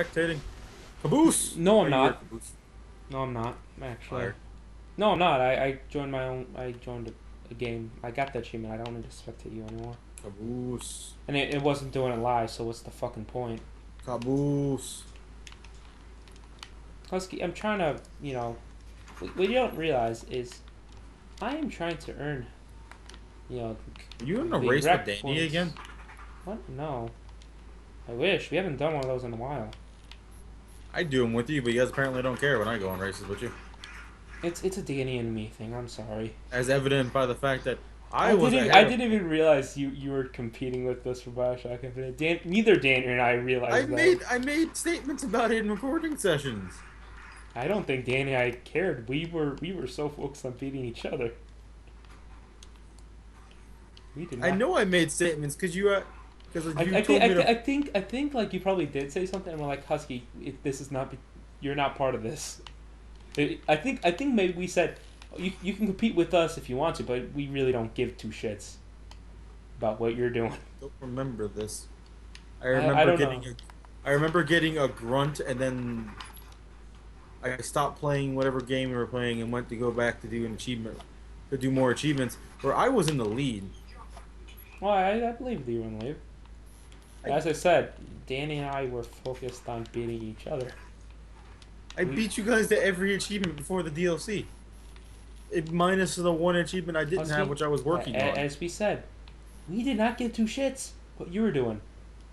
spectating. Caboose! No, Are I'm you here, not. Caboose? No, I'm not. Actually, Fire. no, I'm not. I joined my own. I joined a game. I got that achievement. I don't need to spectate you anymore. Caboose. And it wasn't doing it live, so what's the fucking point? Caboose. Husky, I'm trying to, what you don't realize is I am trying to earn, you know, Are you in a the race with rec Danny again? points. What? No. I wish. We haven't done one of those in a while. I do them with you, but you guys apparently don't care when I go on races with you. It's a Danny and me thing. I'm sorry. As evident by the fact that I I was didn't. ahead I of. didn't even realize you were competing with us for Bioshock Infinite. Neither Dan and I realized that. I made statements about it in recording sessions. I don't think Dan and I cared. We were so focused on beating each other. We did I not. know I made statements because I, you I think told I, me th- to. I think I think like you probably did say something, and we're like, Husky, this is not. You're not part of this. I think maybe we said you can compete with us if you want to, but we really don't give two shits about what you're doing. Don't remember this. I I remember don't know. getting a, I remember getting a grunt, and then I stopped playing whatever game we were playing and went to go back to do an achievement, to do more achievements where I was in the lead. Well, I believe that you were in the lead. I As I said, Danny and I were focused on beating each other. I We beat you guys to every achievement before the DLC. Minus the one achievement I didn't have, Husky, which I was working on. as we said, we did not give two shits what you were doing.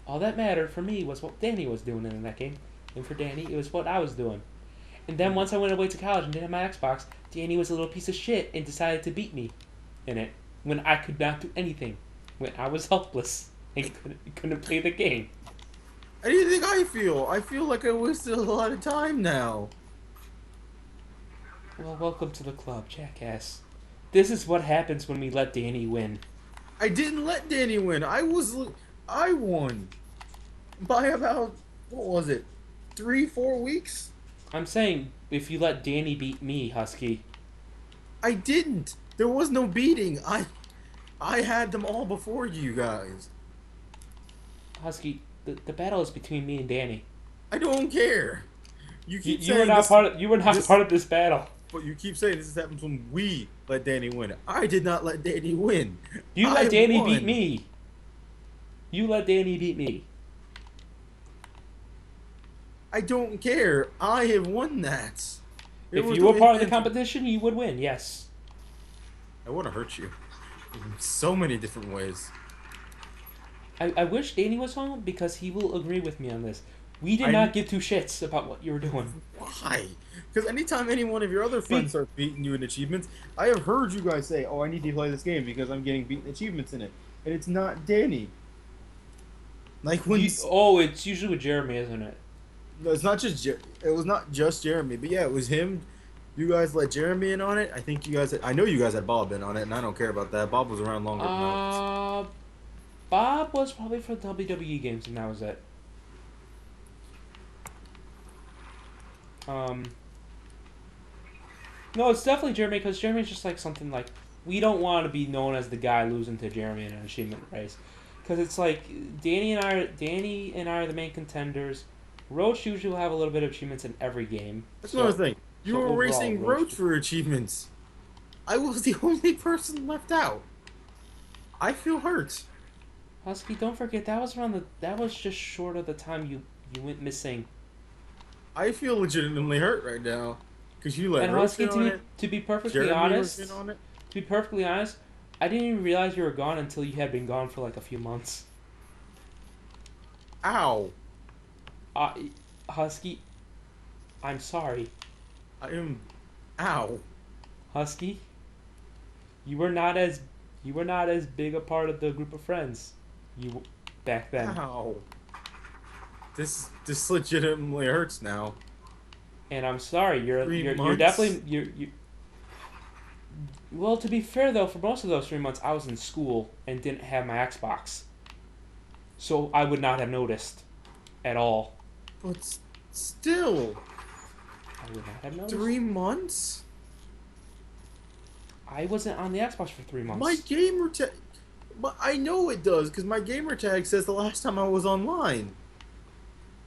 All that mattered for me was what Danny was doing in that game, and for Danny, it was what I was doing. And then once I went away to college and didn't have my Xbox, Danny was a little piece of shit and decided to beat me in it when I could not do anything, when I was helpless and couldn't play the game. How do you think I feel? I feel like I wasted a lot of time now. Well, welcome to the club, jackass. This is what happens when we let Danny win. I didn't let Danny win. I won by about what was it, 3 4 weeks? I'm saying if you let Danny beat me, Husky. I didn't. There was no beating. I had them all before you guys. Husky, the battle is between me and Danny. I don't care. You keep You were saying not this. part of you were not This, part of this battle. but you keep saying this happens when we let Danny win. I did not let Danny win. You I let Danny beat won. me. You let Danny beat me. I don't care. I have won that. It If was you were part of the intention. competition, you would win. Yes. I want to hurt you in so many different ways. I wish Danny was home because he will agree with me on this. We did I not give two shits about what you were doing. Why? Because anytime any one of your other friends start beating you in achievements, I have heard you guys say, "Oh, I need to play this game because I'm getting beaten achievements in it," and it's not Danny. Like when It's usually with Jeremy, isn't it? no, it's not just it was not just Jeremy, but yeah, it was him. You guys let Jeremy in on it. I think you guys. I know you guys had Bob in on it, and I don't care about that. Bob was around longer than I was. Uh, Bob was probably for WWE games, and that was it. Um, no, it's definitely Jeremy because Jeremy's just like something like we don't want to be known as the guy losing to Jeremy in an achievement race, because it's like Danny and I are the main contenders. Roach usually will have a little bit of achievements in every game. That's So, another thing. You so were overall, racing Roach for achievements. I was the only person left out. I feel hurt. Husky, don't forget that was just short of the time you went missing. I feel legitimately hurt right now because you let And Roach Husky, in on it. to be perfectly Jeremy was honest, in on it. I didn't even realize you were gone until you had been gone for like a few months. Ow! Uh, Husky, I'm sorry. I am. Ow! Husky, you were not as big a part of the group of friends you back then. Ow! This legitimately hurts now. And I'm sorry. You're 3 months. definitely you. Well, to be fair though, for most of those 3 months, I was in school and didn't have my Xbox, so I would not have noticed at all. But still, I would not have noticed. 3 months. I wasn't on the Xbox for 3 months. My gamer tag. But I know it does because my gamer tag says the last time I was online.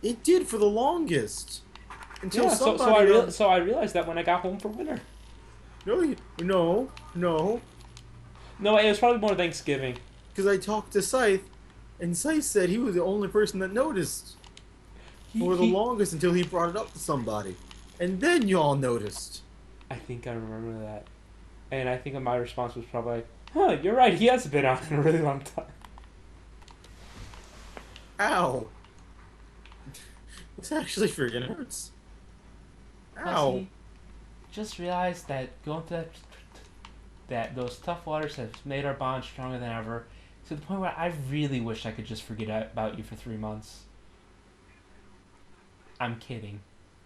It did for the longest. Until Yeah, somebody on... so I realized that when I got home for winter. No, no, no. No, it was probably more Thanksgiving. Because I talked to Scythe, and Scythe said he was the only person that noticed for the He longest until he brought it up to somebody. And then y'all noticed. I think I remember that. And I think my response was probably like, huh, you're right, he hasn't been on in a really long time. Ow. This actually freaking hurts. Ow. Husky, just realized that going through that those tough waters have made our bond stronger than ever, to the point where I really wish I could just forget about you for 3 months. I'm kidding,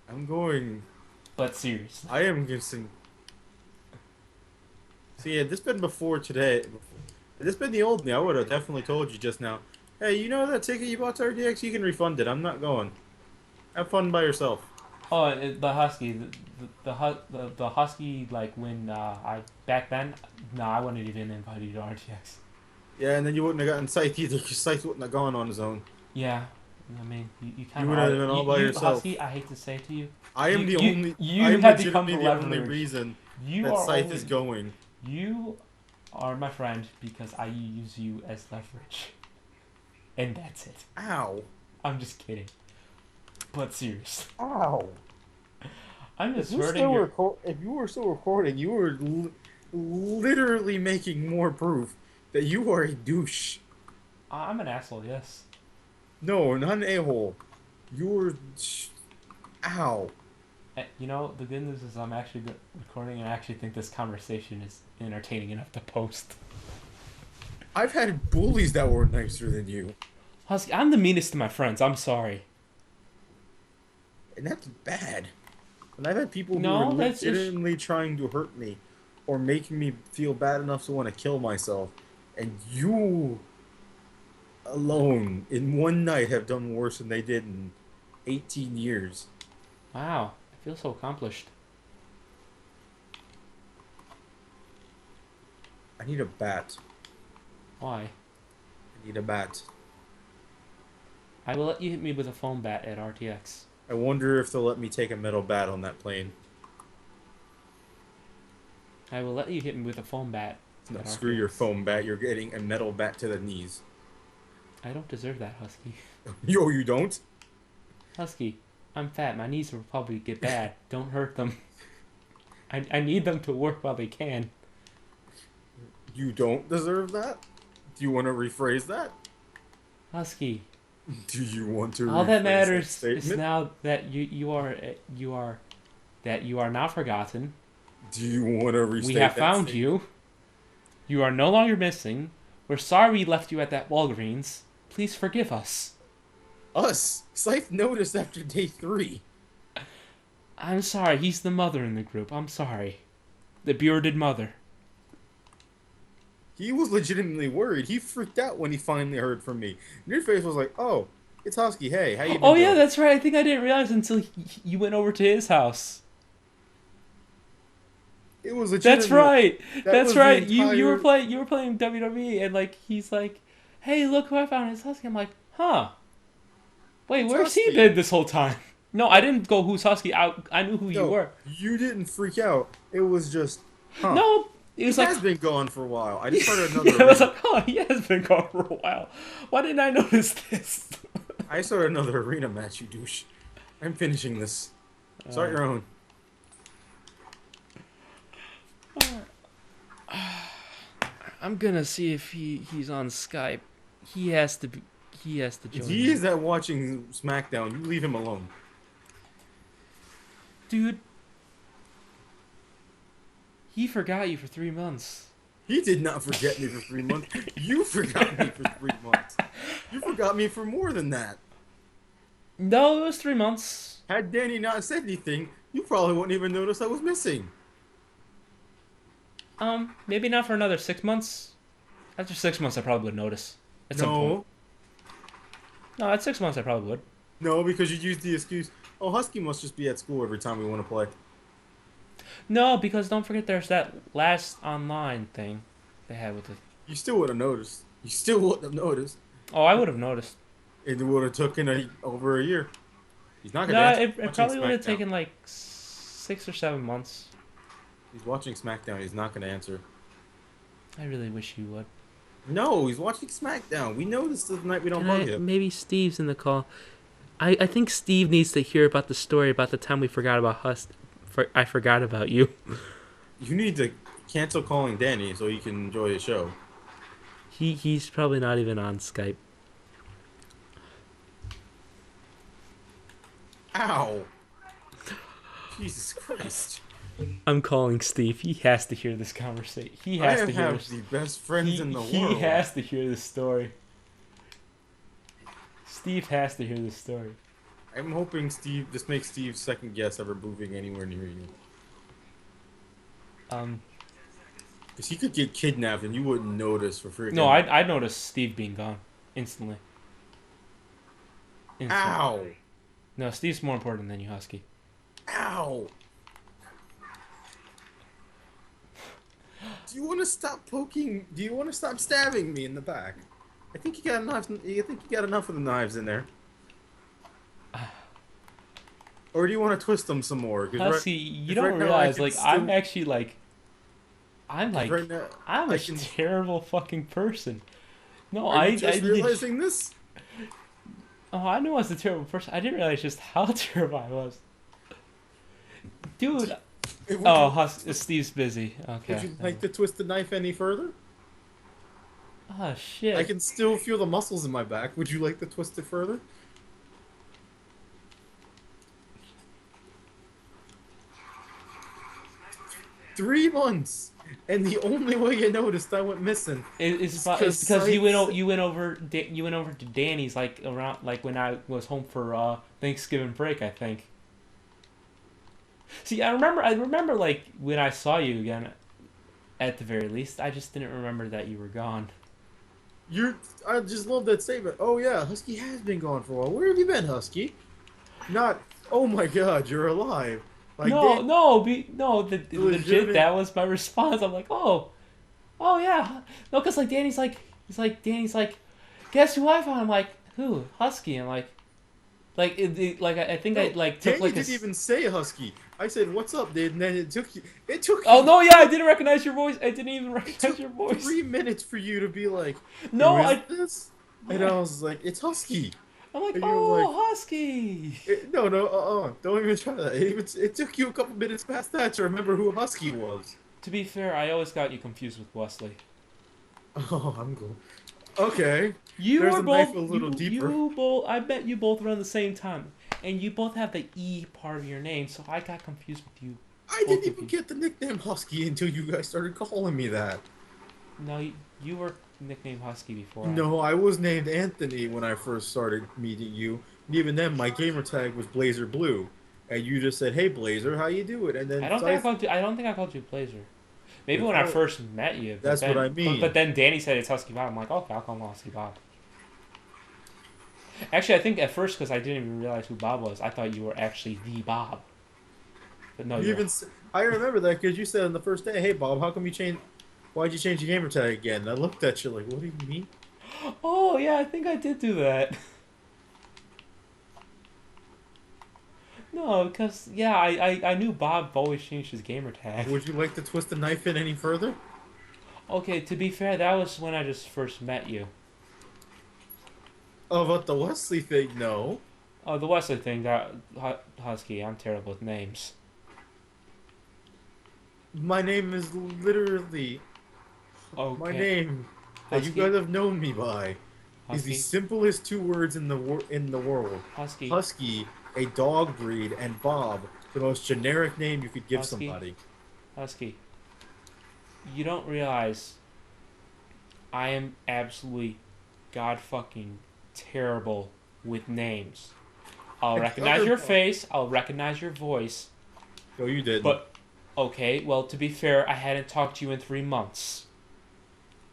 I'm going... but seriously. I am guessing... See, had this been before today... Had this been the old me, I would have definitely told you just now, hey, you know that ticket you bought to RDX? You can refund it. I'm not going. Have fun by yourself. Oh, the Husky, the Husky, like when I back then, no, I wouldn't even invite you to RTX. Yeah, and then you wouldn't have gotten Scythe either, because Scythe wouldn't have gone on his own. Yeah, I mean, you kind You of would have been all by yourself. Husky, I hate to say it to you, I am the only... you I am have become legitimately the the only leverage. reason You that are Scythe only, is going. You are my friend because I use you as leverage, and that's it. Ow. I'm just kidding, but seriously, Ow. I'm just hurting your. If you were still recording, you were literally making more proof that you are a douche. I'm an asshole, yes. No, not an a-hole. You're... Ow. You know, the good news is I'm actually recording, and I actually think this conversation is entertaining enough to post. I've had bullies that were nicer than you. Husky, I'm the meanest to my friends. I'm sorry. And that's bad. And I've had people who No, are that's legitimately trying to hurt me or making me feel bad enough to want to kill myself. And you alone in one night have done worse than they did in 18 years. Wow, I feel so accomplished. I need a bat. Why? I need a bat. I will let you hit me with a foam bat at RTX. I wonder if they'll let me take a metal bat on that plane. I will let you hit me with a foam bat. No, at screw RTX. your foam bat. You're getting a metal bat to the knees. I don't deserve that, Husky. Yo, you don't? Husky, I'm fat. My knees will probably get bad. Don't hurt them. I need them to work while they can. You don't deserve that? Do you want to rephrase that? Husky, Do you want to all rephrase that matters that is statement? now that you are not forgotten. Do you want to restate We have that found statement? you. You are no longer missing. We're sorry we left you at that Walgreens. Please forgive us. Us! Scythe noticed after day 3. I'm sorry. He's the mother in the group. I'm sorry. The bearded mother. He was legitimately worried. He freaked out when he finally heard from me. And your face was like, oh, it's Husky. Hey, how you been Oh doing? yeah, that's right. I think I didn't realize until you went over to his house. It was legitimately... That's right. That That's was the right. You were entire- playing WWE, and like he's like, "Hey, look who I found! It's Husky." I'm like, "Huh? Wait, It's where's he Husky. been this whole time?" No, I didn't go. Who's Husky? I knew who you No, were. you didn't freak out. It was just, huh. No, it He was has like been gone for a while. I just started another yeah, I was arena. like, "Oh, he has been gone for a while. Why didn't I notice this?" I started another arena match, you douche. I'm finishing this. Start your own. I'm gonna see if he's on Skype. He has to be. He has to join. If he is at watching SmackDown, you leave him alone. Dude, he forgot you for 3 months. He did not forget me for 3 months. You forgot me for 3 months. You forgot me for more than that. No, it was 3 months. Had Danny not said anything, you probably wouldn't even notice I was missing. Maybe not for another 6 months. After 6 months, I probably would notice. At some point. No, at 6 months, I probably would. No, because you used the excuse, oh, Husky must just be at school every time we want to play. No, because don't forget there's that last online thing they had with it. You still would have noticed. You still wouldn't have noticed. Oh, I would have noticed. It would have taken over a year. He's not gonna No, answer. it He's watching probably would have SmackDown. taken like 6 or 7 months. He's watching SmackDown. He's not gonna answer. I really wish you would. No, he's watching SmackDown. We know this is the night we don't Can bug I? him. Maybe Steve's in the call. I think Steve needs to hear about the story about the time we forgot about I forgot about you. You need to cancel calling Danny so he can enjoy his show. He's probably not even on Skype. Ow! Jesus Christ! I'm calling Steve. He has to hear this conversation. He has to hear have this. the best friends in the He world. has to hear this story. Steve has to hear this story. I'm hoping this makes Steve's second guess ever moving anywhere near you. Because he could get kidnapped and you wouldn't notice for freaking. No, I'd notice Steve being gone instantly. Ow! No, Steve's more important than you, Husky. Ow! Do you want to stop poking? Do you want to stop stabbing me in the back? I think you got enough. You think you got enough of the knives in there? Or do you want to twist them some more? Husky, you don't realize, like, I'm actually, like... I'm a terrible fucking person. No, Are you just realizing this? Oh, I knew I was a terrible person. I didn't realize just how terrible I was. Dude. Steve's busy. Okay. Would you like to twist the knife any further? Oh, shit. I can still feel the muscles in my back. Would you like to twist it further? Three months, and the only way you noticed I went missing is because you went over to Danny's like around like when I was home for Thanksgiving break, I think. See, I remember like when I saw you again, at the very least. I just didn't remember that you were gone. I just love that statement. Oh yeah, Husky has been gone for a while. Where have you been, Husky? Not. Oh my God, you're alive. Like legit. That was my response. I'm like, oh yeah, no, because like Danny's like, guess who I found? I'm like, who? Husky. And like I think I like took Danny like didn't even say Husky. I said, "What's up, dude?" And then it took you. Oh no, yeah, I didn't recognize your voice. I didn't even recognize your voice. 3 minutes for you to be like, no, this? And I was like, it's Husky. I'm like, and Husky. No, don't even try that. It took you a couple minutes past that to remember who Husky was. To be fair, I always got you confused with Wesley. Oh, I'm cool. Okay. There's a both knife a little deeper. I bet you both around the same time, and you both have the E part of your name, so I got confused with you. I didn't even get the nickname Husky until you guys started calling me that. No, you were nicknamed Husky before. No, I was named Anthony when I first started meeting you. And even then, my gamer tag was Blazer Blue, and you just said, "Hey Blazer, how you doing?" And then I don't think I called you Blazer. Maybe when I first met you. That's what I mean. But then Danny said it's Husky Bob. I'm like, okay, I'll call him Husky Bob. Actually, I think at first, because I didn't even realize who Bob was, I thought you were actually the Bob. But no, I remember that because you said on the first day, "Hey Bob, how come why'd you change your gamer tag again?" And I looked at you like, "What do you mean?" Oh yeah, I think I did do that. No, because yeah, I knew Bob always changed his gamer tag. Would you like to twist the knife in any further? Okay, to be fair, that was when I just first met you. Oh, about the Wesley thing, no. Oh, the Wesley thing, that Husky, I'm terrible with names. My name is literally my name that you guys have known me by. Is the simplest 2 words in the world. Husky. Husky, a dog breed, and Bob, the most generic name you could give somebody. Husky. You don't realize I am absolutely god fucking terrible with names. I'll recognize your face, I'll recognize your voice. No, you didn't. But okay, well, to be fair, I hadn't talked to you in 3 months.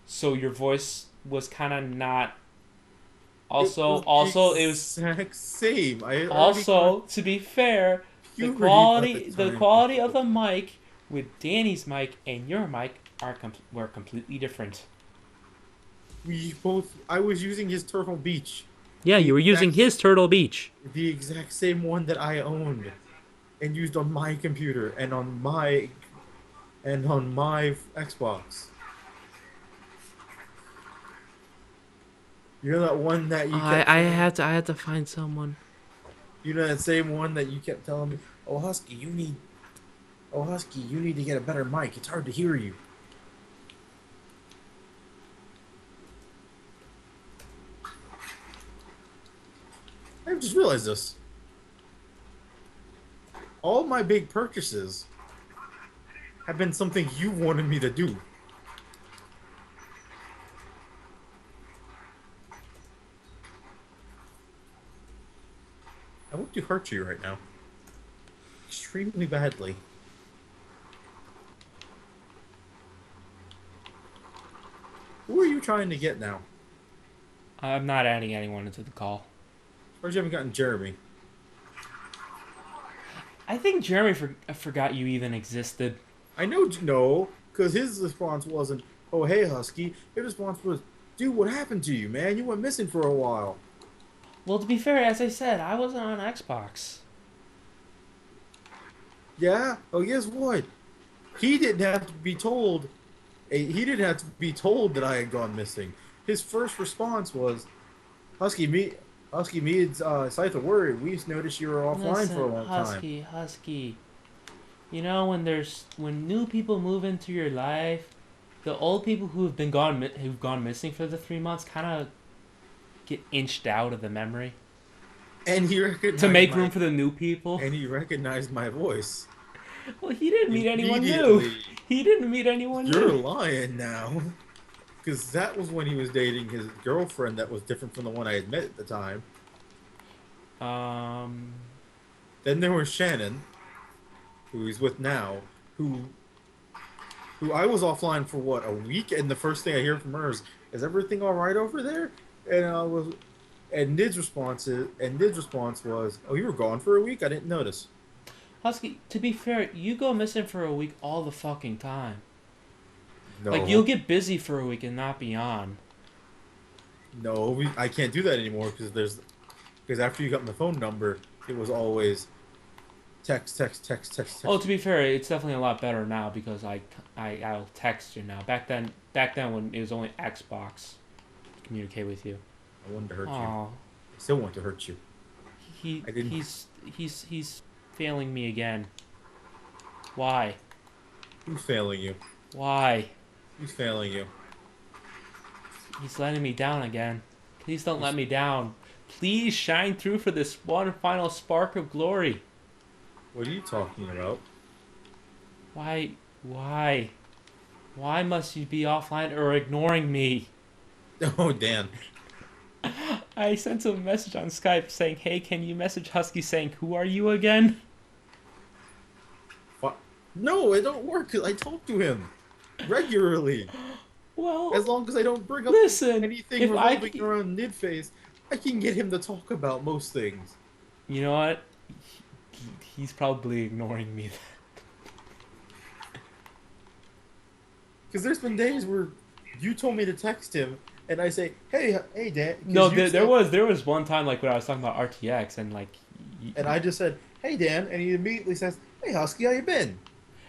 So your voice was kind of not. Also, it was exact same. To be fair, the quality of the mic with Danny's mic and your mic were completely different. I was using his Turtle Beach. Yeah, The you were using exact, his Turtle Beach. the exact same one that I owned and used on my computer and on my Xbox. You know that one that you kept telling I had to find someone. you know that same one that you kept telling me, oh Husky, you need to get a better mic. It's hard to hear you. I just realized this. All my big purchases have been something you wanted me to do. I want to hurt you right now. Extremely badly. Who are you trying to get now? I'm not adding anyone into the call. Or you haven't gotten Jeremy? I think Jeremy forgot you even existed. I know, no, because his response wasn't, oh, hey, Husky. His response was, dude, what happened to you, man? You went missing for a while. Well, to be fair, as I said, I wasn't on Xbox. Yeah? Oh, guess what? He didn't have to be told. He didn't have to be told that I had gone missing. His first response was, Husky, me and Scythe are worried. We noticed you were offline for a Listen, long time. Husky. You know, when new people move into your life, the old people who've gone missing for the 3 months kind of get inched out of the memory And he to recognized make my room for the new people. and he recognized my voice Well, he didn't meet anyone new. immediately. He didn't meet anyone You're new. lying now, because that was when he was dating his girlfriend that was different from the one I had met at the time. Um, Then there was Shannon, who he's with now, who I was offline for what, a week, and the first thing I hear from her is everything all right over there? And I was, and Nid's response was, oh, you were gone for a week? I didn't notice. Husky, to be fair, you go missing for a week all the fucking time. No, Like, you'll get busy for a week and not be on. no, I can't do that anymore because after you got my phone number, it was always text, text, text, text, text. Oh, to be fair, it's definitely a lot better now because I'll text you now. Back then when it was only Xbox to communicate with you. I wanted to hurt you. Oh, I still want to hurt you. he I didn't. he's failing me again. Why? Who's failing you? Why? Who's failing you? He's letting me down again. Please don't let me down. Please shine through for this one final spark of glory. What are you talking about? Why? Why must you be offline or ignoring me? Oh, Dan. I sent him a message on Skype saying, hey, can you message Husky saying, who are you again? No, it don't work. 'Cause I talk to him regularly. Well, As long as I don't bring up listen, anything if I revolving around Nidface, I can get him to talk about most things. You know what? He's probably ignoring me. Because there's been days where you told me to text him, and I say, "Hey, Dan." No, there was one time like when I was talking about RTX and like, And I just said, "Hey, Dan," and he immediately says, "Hey, Husky, how you been?"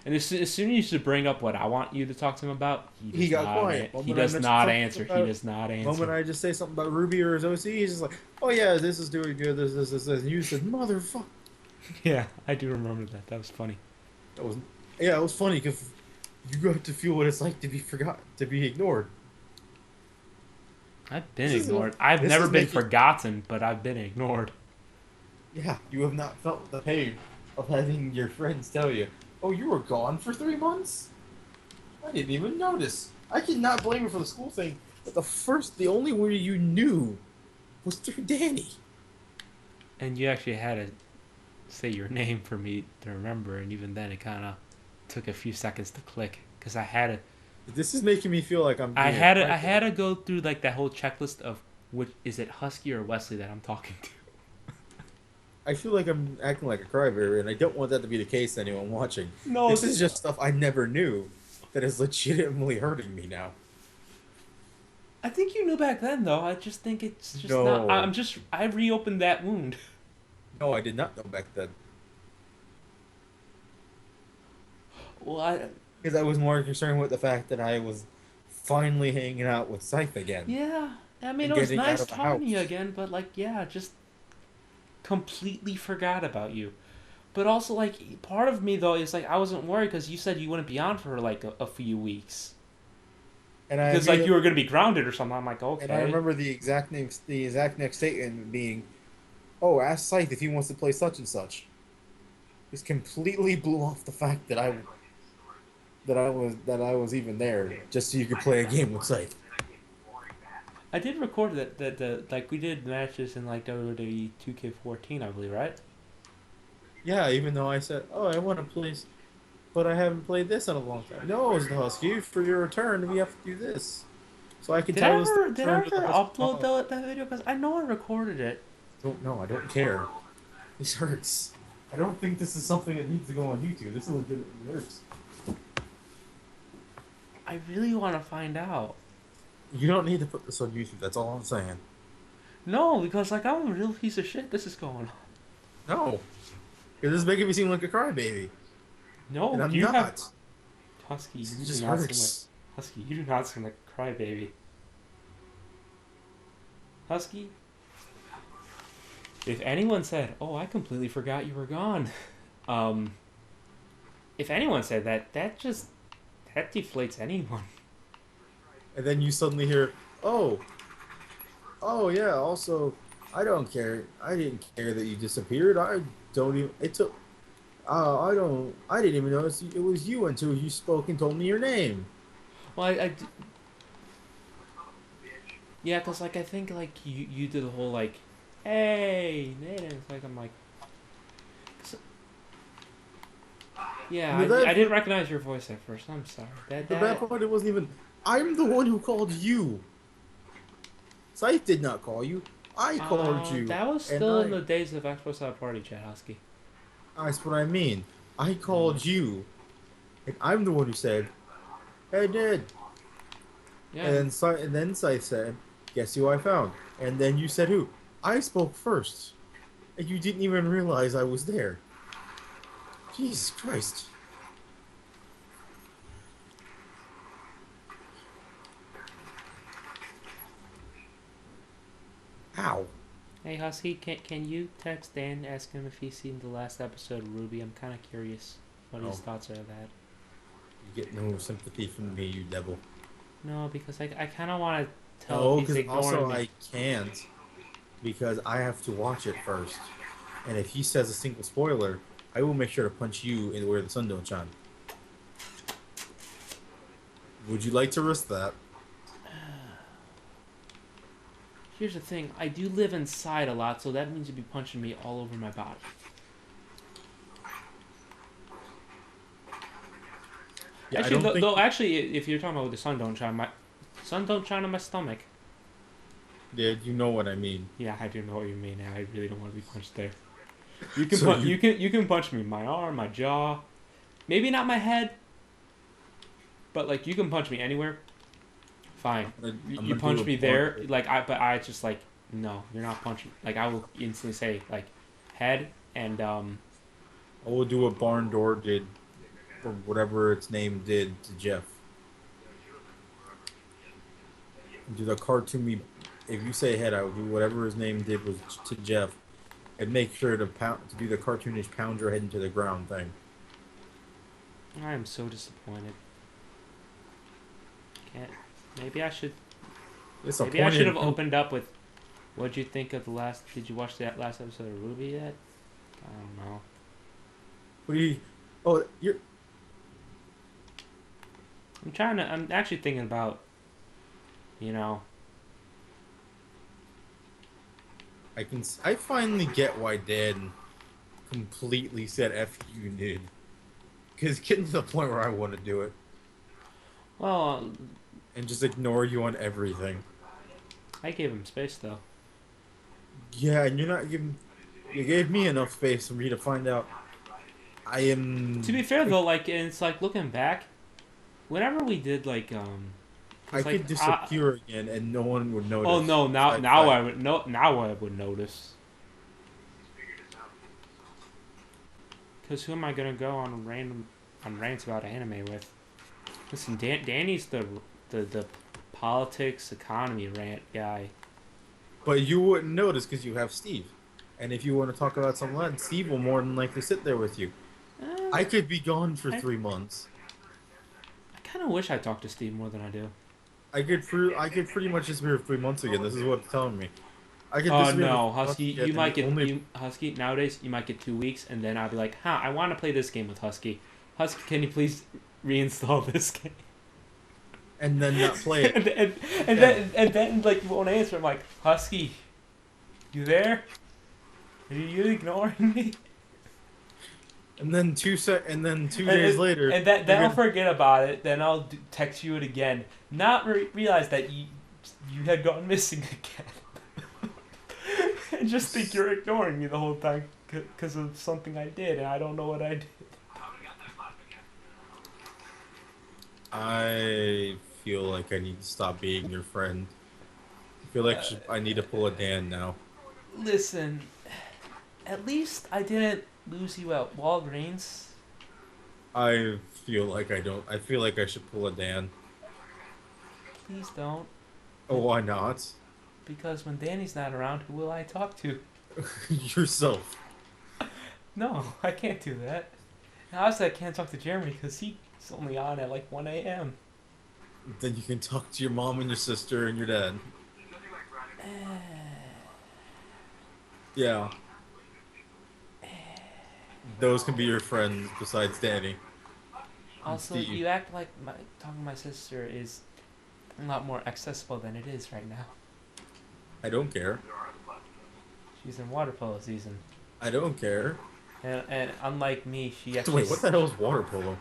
and as soon as you bring up what I want you to talk to him about, He got quiet. He does not answer. He does not The answer. moment I just say something about Ruby or his OC, he's just like, "Oh yeah, this is doing good. This." And you said, "Motherfucker." Yeah, I do remember that. That was funny. That was, yeah, it was funny because you got to feel what it's like to be to be ignored. I've been This is- ignored. I've this never is been making- forgotten, but I've been ignored. Yeah, you have not felt the pain of having your friends tell you, "Oh, you were gone for 3 months? I didn't even notice." I cannot blame you for the school thing, but the only way you knew was through Danny. And you actually had to say your name for me to remember, and even then, it kind of took a few seconds to click because I had to. This is making me feel like I'm. I being had a to. I crackhead. had to go through like that whole checklist of which is it Husky or Wesley that I'm talking to. I feel like I'm acting like a crybaby, and I don't want that to be the case to anyone watching. No, This is just stuff I never knew that is legitimately hurting me now. I think you knew back then, though. I just think it's just not. No. I reopened that wound. No, I did not know back then. Well, I Because I was more concerned with the fact that I was finally hanging out with Scythe again yeah. I mean, and it was getting out nice of the talking to you house. again, but like, yeah, just completely forgot about you. But also, like, part of me though is like, I wasn't worried because you said you wouldn't be on for like a few weeks And I because like you were immediately gonna be grounded or something. I'm like, and I okay. remember the exact next statement being, "Oh, ask Scythe if he wants to play such and such." Just completely blew off the fact that I was even there just so you could play a game with Scythe. I did record that like we did matches in like WWE 2K14, I believe, right? Yeah, even though I said, "Oh, I want to play, but I haven't played this in a long time." No, it's the Husky. For your return, we have to do this. So I can tell this to Did I return to the ever Husky. upload that video? Because I know I recorded it. Don't know. I don't care. This hurts. I don't think this is something that needs to go on YouTube. This legitimately hurts. I really want to find out. You don't need to put this on YouTube. That's all I'm saying. No, because like I'm a real piece of shit. This is going on. No, because this is making me seem like a crybaby, and No, I'm you have not. Husky. This You do just not seem like hurts. Husky. You do not seem like a crybaby. Husky. If anyone said, "Oh, I completely forgot you were gone," um, if anyone said that, that deflates anyone. And then you suddenly hear, "Oh, oh yeah. Also, I don't care. I didn't care that you disappeared. I don't even. It took. I don't. I didn't even notice it was you until you spoke and told me your name." Well, yeah, cause like I think like you did the whole like, hey, Nathan. It's like I'm like, so, yeah, And the bad I didn't part, recognize your voice at first. I'm sorry. the bad part, it wasn't even. I'm the one who called you. Scythe did not call you. I called you, That was and still in the days of Xbox Live Party Chat, Husky. that's what I mean. I Mm. called you, and I'm the one who said, "Hey, Dad." Yeah, And then Scythe said, "Guess who I found?" And then you said who? I spoke first, and you didn't even realize I was there. Jesus Christ! How? hey Husky, can you text Dan, ask him if he's seen the last episode of Ruby? I'm kind of curious what his Oh, thoughts are of that. you get no sympathy from me, you devil. No, because I kind of want to tell if No, he's because ignoring also me. I can't because I have to watch it first. And if he says a single spoiler, I will make sure to punch you in where the sun don't shine. Would you like to risk that? Here's the thing, I do live inside a lot, so that means you'd be punching me all over my body. Yeah, I Actually, don't think. actually, if you're talking about the sun don't shine on my stomach. Yeah, you know what I mean. Yeah, I do know what you mean. I really don't want to be punched there. You can So you, you can punch me in my arm, my jaw, maybe not my head, but like you can punch me anywhere. Fine. I'm You gonna do punch a me barn. there, like but I just like no, you're not punching. Like I will instantly say like head and I will do what Barn Door did, or whatever its name did to Jeff. Do the cartoony. If you say head, I will do whatever his name did was to Jeff, and make sure to do the cartoonish pound your head into the ground thing. I am so disappointed. Can't. Maybe I should. Maybe I should Disappointed. have opened up with. What'd you think of the last? Did you watch that last episode of Ruby yet? I don't know. What do you? Oh, you're. I'm trying to. I'm actually thinking about. You know. I can. I finally get why Dad completely said "f you," dude. Because getting to the point where I want to do it Well, and just ignore you on everything. I gave him space though. Yeah, and you're not giving. You gave me enough space for me to find out I To am. be fair though, like and it's like looking back, whenever we did like I Cause could disappear again and no one would oh notice. no, Besides now that. I would now I would notice. Cause who am I gonna go on rants about anime with? Listen, Danny's the politics economy rant guy. But you wouldn't notice because you have Steve. And if you want to talk about something else, Steve will more than likely sit there with you. I could be gone for I 3 months. I kind of wish I talked to Steve more than I do. I could pretty much disappear for 3 months again. This is what it's telling me. I could Oh disappear for no, 3 months Husky, again, you and might the get only you Husky nowadays. You might get 2 weeks, and then I'll be like, "Huh, I want to play this game with Husky. Husky, can you please reinstall this game?" and then not play it. And then like you won't answer. I'm like, Husky, you there? Are you ignoring me? And then 2 days later, And then I'll forget about it. Then I'll text you it again. Not realize that you had gone missing again. And just think you're ignoring me the whole time because of something I did, and I don't know what I did. I feel like I need to stop being your friend. I feel like I need to pull a Dan now. Listen, at least I didn't lose you at Walgreens. I feel like I don't. I feel like I should pull a Dan. Please don't. Oh, why not? Because when Danny's not around, who will I talk to? Yourself. No, I can't do that. And honestly, I can't talk to Jeremy because he's only on at like 1 a.m. Then you can talk to your mom and your sister and your dad. Yeah. Those can be your friends besides Danny. Also, Steve. you act like talking to my sister is a lot more accessible than it is right now. I don't care. She's in water polo season. I don't care. And unlike me, she actually... Wait, what the hell is water polo?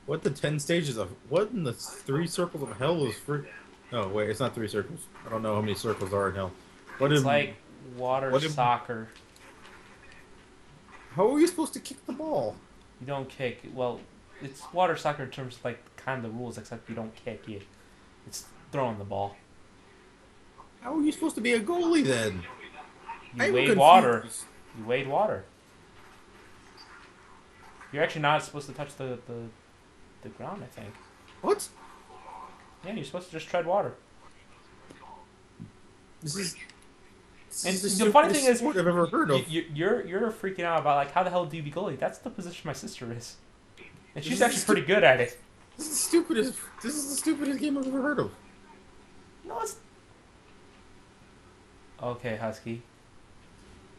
What the 10 stages of... What in the 3 circles of hell is free... Oh, wait, it's not 3 circles. I don't know how many circles are in hell. It's like water soccer. How are you supposed to kick the ball? You don't kick. Well, it's water soccer in terms of like kind of the rules, except you don't kick. It's throwing the ball. How are you supposed to be a goalie then? You wade water. You wade water. You're actually not supposed to touch the ground, I think. What? Yeah, you're supposed to just tread water. This is the funny thing is, sport I've ever heard of. You're freaking out about like how the hell do you be goalie? That's the position my sister is, and she's actually pretty good at it. This is the stupidest game I've ever heard of. No, it's okay, Husky.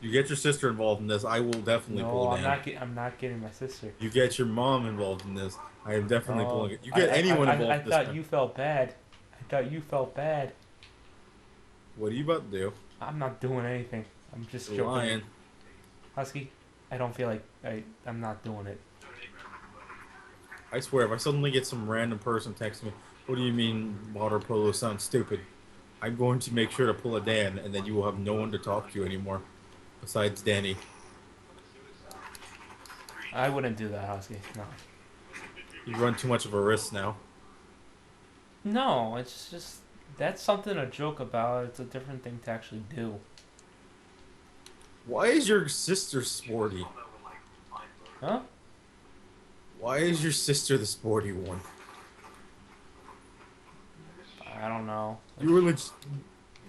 You get your sister involved in this, I will definitely pull it down. I'm not getting my sister. You get your mom involved in this, I am definitely pulling it. You get anyone involved I in this. thought you felt bad. I thought you felt bad. What are you about to do? I'm not doing anything. I'm just You're joking. lying. Husky, I don't feel like I'm not doing it. I swear, if I suddenly get some random person texting me, what do you mean water polo sounds stupid? I'm going to make sure to pull a Dan, and then you will have no one to talk to anymore. Besides Danny. I wouldn't do that, Husky. No. You run too much of a risk now. No, it's just... That's something to joke about. It's a different thing to actually do. Why is your sister sporty? Huh? Why is your sister the sporty one? I don't know. You were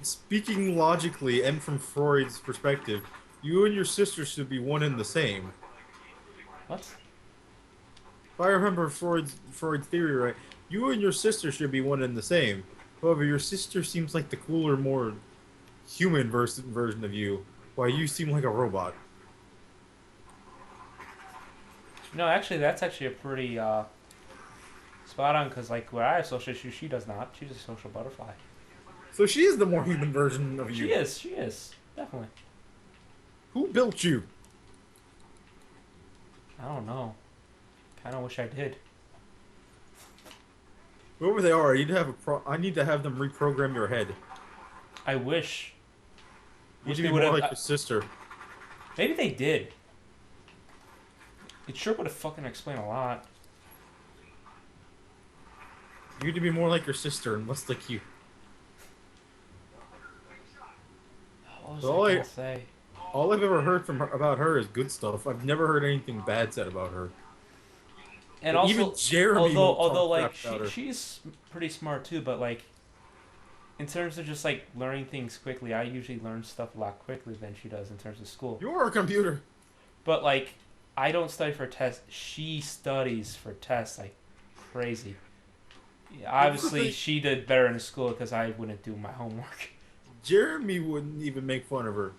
speaking logically and from Freud's perspective, you and your sister should be one and the same. What? If I remember Freud's theory right, you and your sister should be one and the same. However, your sister seems like the cooler, more human version of you, while you seem like a robot. No, actually, that's actually a pretty spot on, because like where I have social issues, she does not. She's a social butterfly. So she is the more human version of you. She is. Definitely. Who built you? I don't know. Kind of wish I did. Whoever they are, I need to have them reprogram your head. I wish. You should be more like your sister. Maybe they did. It sure would have fucking explained a lot. You need to be more like your sister and less like you. What was So I gonna say? all I've ever heard from her about her is good stuff. I've never heard anything bad said about her. And But even also, Jeremy won't although talk like crap about her. she's pretty smart too, but like in terms of just like learning things quickly, I usually learn stuff a lot quicker than she does in terms of school. You're a computer. But like, I don't study for tests. She studies for tests like crazy. Yeah, obviously, she did better in school because I wouldn't do my homework. Jeremy wouldn't even make fun of her.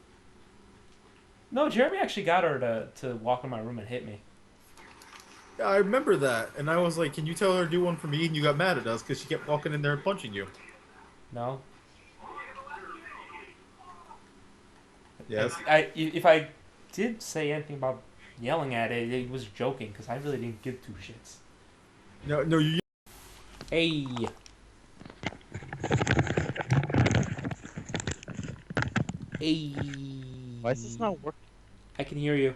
No, Jeremy actually got her to walk in my room and hit me. Yeah, I remember that, and I was like, "Can you tell her to do one for me?" And you got mad at us because she kept walking in there and punching you. No. Yes. If I did say anything about yelling at it, it was joking because I really didn't give two shits. No, you. Hey. Hey. Why is this not working? I can hear you.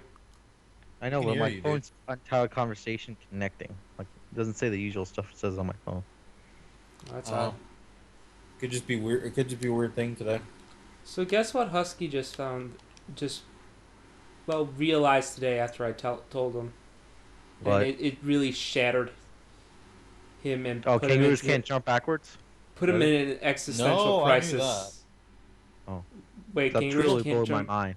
I know, can but hear my you, dude. phone's entire conversation connecting. Like, it doesn't say the usual stuff it says on my phone. That's odd. Could just be weird. It could just be a weird thing today. So guess what Husky just found? Realized today after I told him. What? And it really shattered him and Oh, put him kangaroos into- can't jump backwards? Put him in an existential No, I knew crisis. that. Oh. Wait, That kangaroos truly can't blew my jump. mind.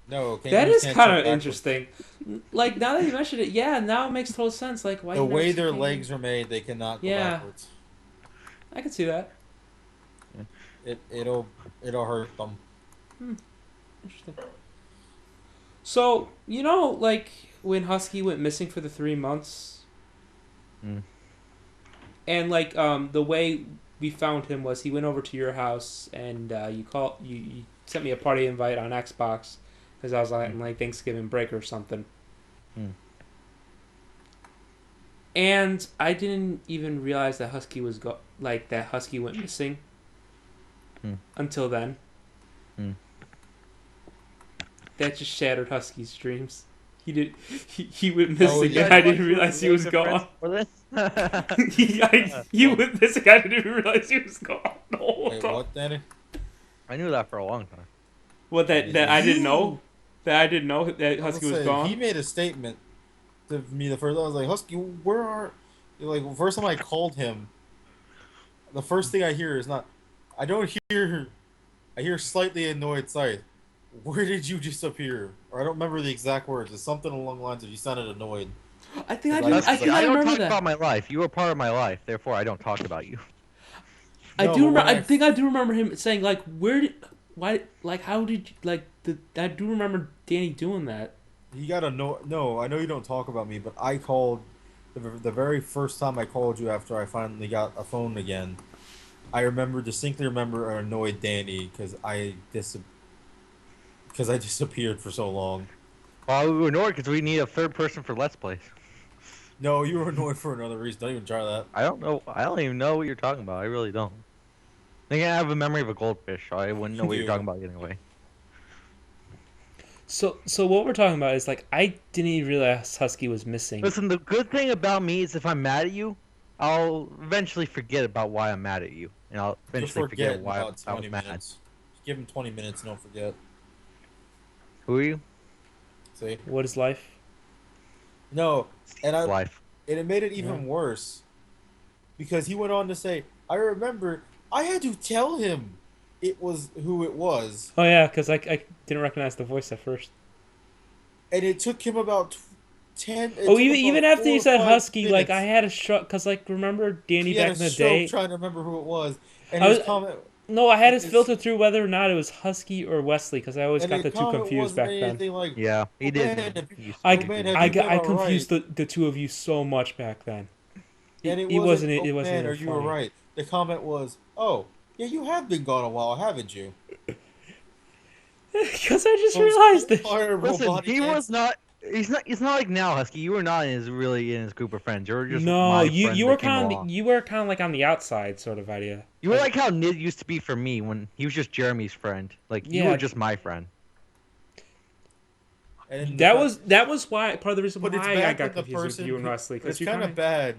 No, That is kind of interesting. Like now that you mentioned it, yeah, now it makes total sense. Like why The you never way see their kangaroos? legs are made, they cannot go Yeah. backwards. I can see that. It'll hurt them. Interesting. So like when Husky went missing for the 3 months, and like the way we found him was he went over to your house and you sent me a party invite on Xbox because I was on like Thanksgiving break or something. And I didn't even realize that Husky was that Husky went missing until then. That just shattered Husky's dreams. He went missing yeah, and I didn't realize he was gone. He went missing. I didn't even realize he was gone the whole Wait, time. what, Danny? I knew that for a long time. What that I didn't know? That I didn't know that Husky was gone? He made a statement to me the first. I was like, "Husky, where are?" Like the first time I called him, the first thing I hear is not. I don't hear. I hear slightly annoyed sight. Where did you disappear? Or I don't remember the exact words. It's something along the lines of you sounded annoyed. I think I Like, do. that's I like, think I I don't remember talk that. about my life. You were part of my life, therefore I don't talk about you. I No, do but remember. when I think I do remember him saying like, how did you, like the? I do remember Danny doing that. He got no. I know you don't talk about me, but I called the very first time I called you after I finally got a phone again. I distinctly remember an annoyed Danny because I disappeared for so long. Well, we were annoyed because we need a third person for Let's Plays. No, you were annoyed for another reason. Don't even try that. I don't know. I don't even know what you're talking about. I really don't. I think I have a memory of a goldfish, so I wouldn't know what you're talking about anyway. So what we're talking about is like I didn't even realize Husky was missing. Listen, the good thing about me is if I'm mad at you, I'll eventually forget about why I'm mad at you, and I'll eventually forget why about I 20 was mad. minutes. Just give him 20 minutes and don't forget. Who are you? See? What is life? No, and Life. and it made it even worse because he went on to say, "I remember I had to tell him it was who it was." Oh yeah, because I didn't recognize the voice at first. And it took him about 10. Oh, even after you said Husky, minutes. like I had a shock because like remember Danny He back had in a the stroke day. trying to remember who it was, and I his was- comment. No, I had it It's- filtered through whether or not it was Husky or Wesley because I always And got the two comment confused wasn't back then. anything like, Yeah, he "Oh, did. man, He used to I, be man, good. have you been I alright?" confused the two of you so much back then. And it It wasn't. "Oh, It wasn't man, even are you funny. alright?" The comment was, "Oh, yeah, you have been gone a while, haven't you?" Because I just Those realized it. fire Listen, robotic he ants- was not. He's not. It's not like now, Husky. You were not in his group of friends. You were just No, my you friend you that were came kind along. of you were kind of like on the outside sort of idea. You were like how Nid used to be for me when he was just Jeremy's friend. Like you Yeah. were just my friend. And then That was why part of the reason but it's why I bad got that the confused with person you and who- Wesley but it's because you kind of bad